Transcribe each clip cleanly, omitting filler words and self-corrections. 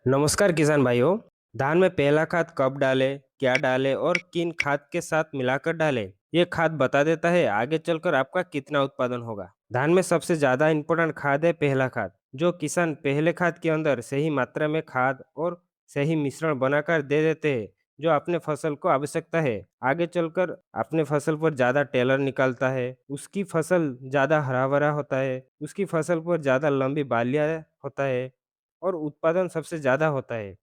नमस्कार किसान भाइयों। धान में पहला खाद कब डालें, क्या डालें और किन खाद के साथ मिलाकर डालें? ये खाद बता देता है आगे चलकर आपका कितना उत्पादन होगा। धान में सबसे ज्यादा इम्पोर्टेंट खाद है पहला खाद, जो किसान पहले खाद के अंदर सही मात्रा में खाद और सही मिश्रण बनाकर दे देते हैं, जो अपने फसल को आवश्यकता है। आगे चलकर अपने फसल पर ज्यादा टेलर निकलता है, उसकी फसल ज्यादा हरा भरा होता है, उसकी फसल पर ज्यादा लंबी बालियां होता है और उत्पादन सबसे ज़्यादा होता है।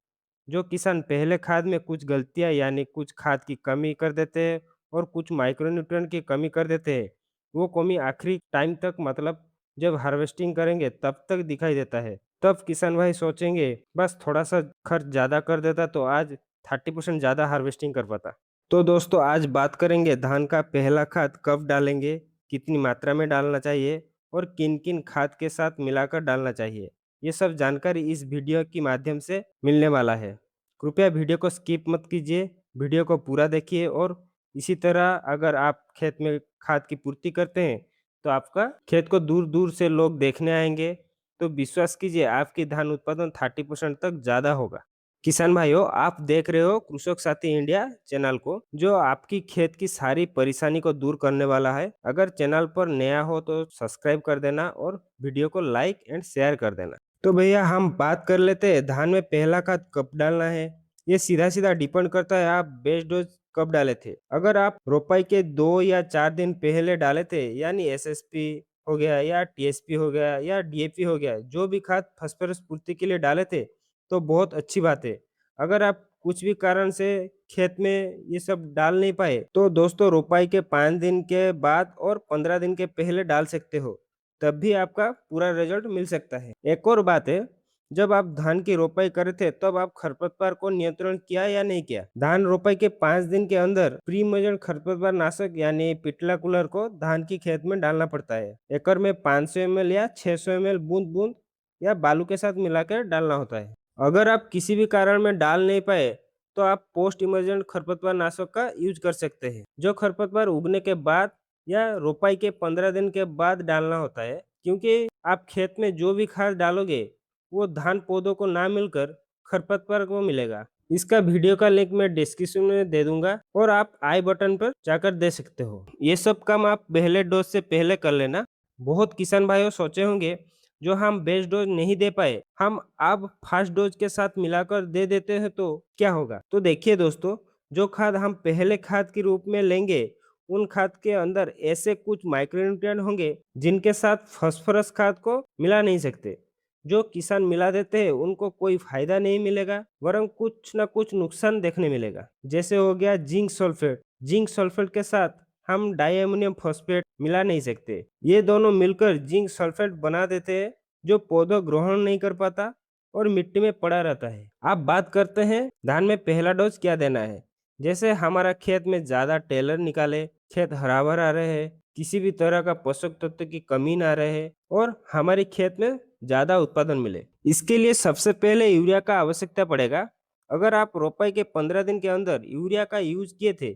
जो किसान पहले खाद में कुछ गलतियाँ यानी कुछ खाद की कमी कर देते हैं और कुछ माइक्रोन्यूट्रिएंट की कमी कर देते हैं, वो कमी आखिरी टाइम तक मतलब जब हार्वेस्टिंग करेंगे तब तक दिखाई देता है। तब किसान भाई सोचेंगे बस थोड़ा-सा खर्च ज़्यादा कर देता तो आज 30% ज़्यादा हार्वेस्टिंग कर पाता। तो दोस्तों आज बात करेंगे धान का पहला खाद कब डालेंगे, कितनी मात्रा में डालना चाहिए और किन-किन खाद के साथ मिलाकर डालना चाहिए। ये सब जानकारी इस वीडियो के माध्यम से मिलने वाला है। कृपया वीडियो को स्किप मत कीजिए, वीडियो को पूरा देखिए और इसी तरह अगर आप खेत में खाद की पूर्ति करते हैं, तो आपका खेत को दूर-दूर से लोग देखने आएँगे, तो विश्वास कीजिए आपकी धान उत्पादन 30% तक ज़्यादा होगा। किसान भाइयों, आप देख रहे हो कृषक साथी इंडिया चैनल को, जो आपकी खेत की सारी परेशानी को दूर करने वाला है। अगर चैनल पर नया हो तो सब्सक्राइब कर देना और वीडियो को लाइक एंड शेयर कर देना। तो भैया हम बात कर लेते हैं धान में पहला खाद कब डालना है। ये सीधा-सीधा डिपेंड करता है आप बेस डोज़ कब डाले थे। अगर आप रोपाई के 2 या 4 दिन पहले डाले थे यानी एसएसपी हो गया या टीएसपी हो गया या डीएपी हो गया, जो भी खाद फास्फोरस पूर्ति के लिए डाले थे, तो बहुत अच्छी बात है। अगर आप कुछ भी कारण से खेत में ये सब डाल नहीं पाए, तो दोस्तों रोपाई के 5 दिन के बाद और 15 दिन के पहले डाल सकते हो। तब भी आपका पूरा रिजल्ट मिल सकता है। एक और बात है, जब आप धान की रोपाई करे थे तब आप खरपतवार को नियंत्रण किया या नहीं किया? धान रोपाई के 5 दिन के अंदर प्री-इमर्जेंट खरपतवार नाशक यानी पिटलाकुलर को धान की खेत में डालना पड़ता है। एकड़ में 500 ml या 600 ml बूंद-बूंद या बालू के साथ मिलाकर डालना होता है। अगर आप किसी भी कारण में डाल नहीं पाए, तो आप पोस्ट इमर्जेंट खरपतवार नाशक का यूज कर सकते हैं, जो खरपतवार उगने के बाद या रोपाई के 15 दिन के बाद डालना होता है, क्योंकि आप खेत में जो भी खाद डालोगे, वो धान पौधों को ना मिलकर खरपतवार को मिलेगा। इसका वीडियो का लिंक मैं डिस्क्रिप्शन में दे दूंगा और आप आई बटन पर जाकर दे सकते हो। ये सब काम आप पहले डोज से पहले कर लेना। बहुत किसान भाइयों सोचे होंगे, जो हम बेस डोज नहीं दे पाए, हम अब फर्स्ट डोज के साथ मिलाकर दे देते हैं तो क्या होगा? तो देखिए दोस्तों, जो खाद हम पहले खाद के रूप में लेंगे, उन खाद के अंदर ऐसे कुछ माइक्रोन्यूट्रिएंट होंगे जिनके साथ फास्फोरस खाद को मिला नहीं सकते। जो किसान मिला देते हैं उनको कोई फायदा नहीं मिलेगा, वरन कुछ ना कुछ नुकसान देखने मिलेगा। जैसे हो गया जिंक सल्फेट। जिंक सल्फेट के साथ हम डाइअमोनियम फॉस्फेट मिला नहीं सकते। ये दोनों मिलकर जिंक सल्फेट बना देते हैं, जो पौधा ग्रहण नहीं कर पाता और मिट्टी में पड़ा रहता है। अब बात करते हैं धान में पहला डोज क्या देना है। जैसे हमारा खेत में ज्यादा टेलर निकाले, खेत हरा भरा रहे, किसी भी तरह का पोषक तत्व की कमी ना रहे और हमारे खेत में ज्यादा उत्पादन मिले, इसके लिए सबसे पहले यूरिया का आवश्यकता पड़ेगा। अगर आप रोपाई के 15 दिन के अंदर यूरिया का यूज किए थे,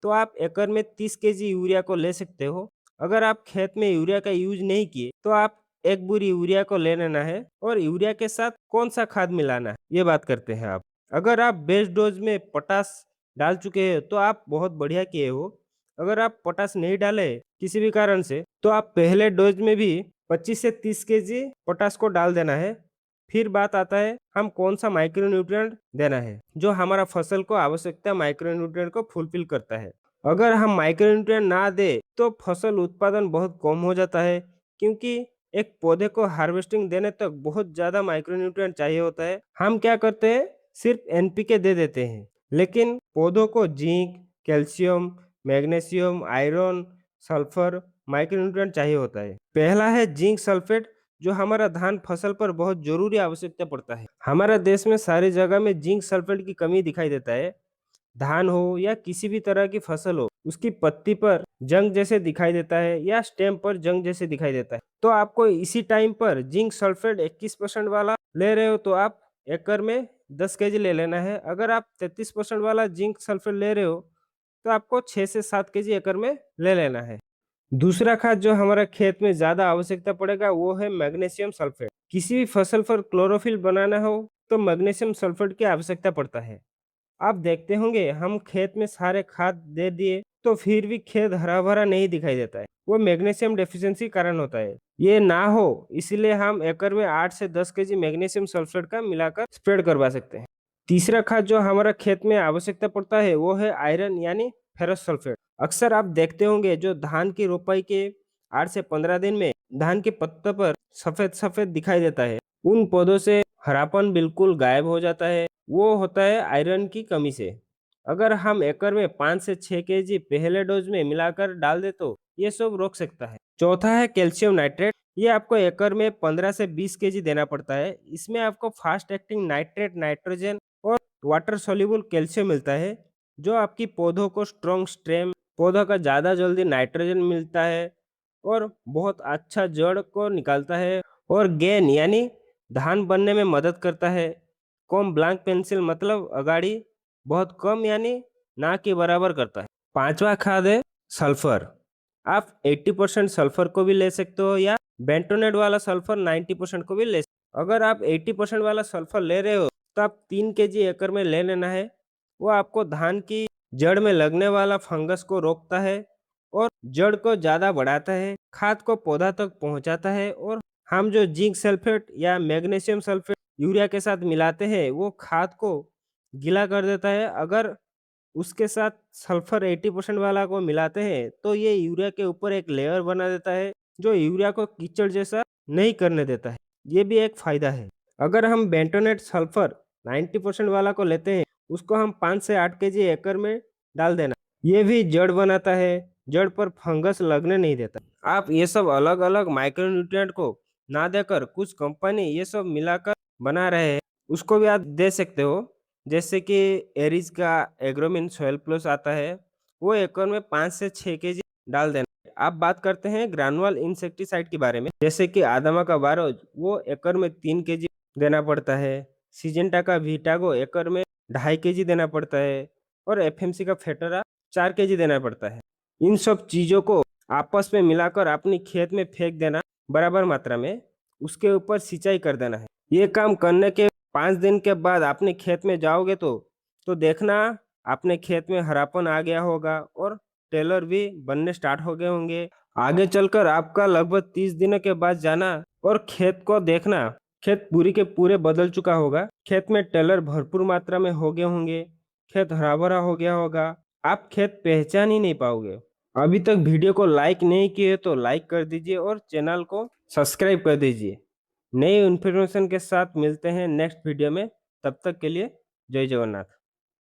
तो आप एकड़ में 30 केजी यूरिया को ले सकते हो। अगर आप खेत में यूरिया का यूज नहीं किए, तो आप एक बोरी यूरिया को ले लेना है और यूरिया के साथ कौन सा खाद मिलाना है, ये बात करते हैं आप। अगर आप बेस डोज में पोटास डाल चुके हैं, तो आप बहुत बढ़िया किए हो। अगर आप पोटास नहीं डाले किसी भी कारण से, तो आप पहले डोज में भी 25 से 30 केजी पोटास को डाल देना है। फिर बात आता है हम कौन सा माइक्रोन्यूट्रिएंट देना है, जो हमारा फसल को आवश्यकता माइक्रोन्यूट्रिएंट को फुलफिल करता है। अगर हम माइक्रोन्यूट्रिएंट ना दे, तो फसल उत्पादन बहुत कम हो जाता है, क्योंकि एक पौधे को हार्वेस्टिंग देने तक बहुत ज्यादा माइक्रोन्यूट्रिएंट चाहिए होता है। हम क्या करते हैं, सिर्फ एनपीके दे देते हैं, लेकिन पौधों को zinc, calcium, magnesium, iron, sulphur, micronutrient चाहिए होता है। पहला है जिंक सल्फेट, जो हमारा धान फसल पर बहुत जरूरी आवश्यकता पड़ता है। हमारा देश में सारी जगह में जिंक सल्फेट की कमी दिखाई देता है। धान हो या किसी भी तरह की फसल हो, उसकी पत्ती पर जंग जैसे दिखाई देता है या स्टेम पर जंग जैसे दिखाई देता है। तो आपको इसी टाइम पर जिंक सल्फेट 21% वाला ले रहे हो, तो आप एकड़ में 10 केजी ले लेना है। अगर आप 33% वाला जिंक सल्फेट ले रहे हो, तो आपको 6 से 7 केजी एकड़ में ले लेना है। दूसरा खाद जो हमारा खेत में ज्यादा आवश्यकता पड़ेगा, वो है मैग्नीशियम सल्फेट। किसी भी फसल पर क्लोरोफिल बनाना हो तो मैग्नीशियम सल्फेट की आवश्यकता पड़ता है। आप देखते होंगे हम खेत में सारे खाद दे दिए तो फिर भी खेत हरा भरा नहीं दिखाई देता है, वो मैग्नीशियम डेफिशिएंसी कारण होता है। ये ना हो इसलिए हम एकड़ में 8 से 10 केजी मैग्नीशियम सल्फेट का मिलाकर स्प्रेड करवा सकते हैं। तीसरा खाद जो हमारा खेत में आवश्यकता पड़ता है वो है आयरन यानी फेरस सल्फेट। अक्सर आप देखते होंगे जो धान की रोपाई के 8 से 15 दिन में धान के पत्ते पर सफेद सफेद दिखाई देता है, उन पौधों से हरापन बिल्कुल गायब हो जाता है, वो होता है आयरन की कमी से। अगर हम एकड़ में 5 से 6 केजी पहले डोज में मिलाकर डाल दे तो ये सब रोक सकता है। चौथा है कैल्शियम नाइट्रेट। ये आपको एकड़ में 15 से 20 केजी देना पड़ता है। इसमें आपको फास्ट एक्टिंग नाइट्रेट, नाइट्रोजन और वाटर सोल्यूबल कैल्शियम मिलता है, जो आपकी पौधों को स्ट्रॉन्ग स्टेम, पौधों का ज़्यादा जल्दी नाइट्रोजन मिलता है और बहुत अच्छा जड़ को निकालता है और गेन यानी धान बनने में मदद करता है। कॉम ब्लैंक पेंसिल मतलब अगाड़ी बहुत कम यानी ना के बराबर करता है। पांचवा खाद है सल्फर। आप 80% सल्फर को भी ले सकते हो या बेंटोनेट वाला सल्फर 90% को भी ले सकते हो। अगर आप 80% वाला सल्फर ले रहे हो तो आप 3 केजी एकड़ में ले लेना है। वो आपको धान की जड़ में लगने वाला फंगस को रोकता है और जड़ को ज़्यादा बढ़ाता है, खाद को पौधा तक पहुंचाता है। और हम जो जिंक सल्फेट या मैग्नीशियम सल्फेट यूरिया के साथ मिलाते हैं वो खाद को गीला कर देता है। अगर उसके साथ सल्फर 80% वाला को मिलाते हैं तो ये यूरिया के ऊपर एक लेयर बना देता है जो यूरिया को कीचड़ जैसा नहीं करने देता है। ये भी एक फायदा है। अगर हम बेंटोनेट सल्फर 90% वाला को लेते हैं, उसको हम 5 से 8 केजी एकड़ में डाल देना। ये भी जड़ बनाता है, जड़ पर फंगस लगने नहीं देता। आप ये सब अलग अलग माइक्रोन्यूट्रिएंट को ना देकर कुछ कंपनी ये सब मिलाकर बना रहे हैं, उसको भी आप दे सकते हो। जैसे कि एरिज का एग्रोमिन सॉइल प्लस आता है, वो एकड़ में 5 से 6 केजी डाल देना। आप बात करते हैं ग्रानुअल इंसेक्टिसाइड के बारे में, जैसे कि आदमा का बारोज वो एकड़ में 3 केजी देना पड़ता है। सिजेंटा का वीटागो एकड़ में 2.5 केजी देना पड़ता है और एफएमसी का फेटरा 4 केजी देना पड़ता है। इन सब चीज़ों को आपस में मिलाकर अपनी खेत में फेंक देना बराबर मात्रा में, उसके ऊपर सिंचाई कर देना है। ये काम करने के 5 दिन के बाद अपने खेत में जाओगे तो देखना अपने खेत में हरापन आ गया होगा और टेलर भी बनने स्टार्ट हो गए होंगे। आगे चलकर आपका लगभग 30 दिनों के बाद जाना और खेत को देखना, खेत पूरी के पूरे बदल चुका होगा। खेत में टेलर भरपूर मात्रा में हो गए होंगे, खेत हरा भरा हो गया होगा, आप खेत पहचान ही नहीं पाओगे। अभी तक वीडियो को लाइक नहीं किए तो लाइक कर दीजिए और चैनल को सब्सक्राइब कर दीजिए। नई इन्फॉर्मेशन के साथ मिलते हैं नेक्स्ट वीडियो में, तब तक के लिए जय जगन्नाथ।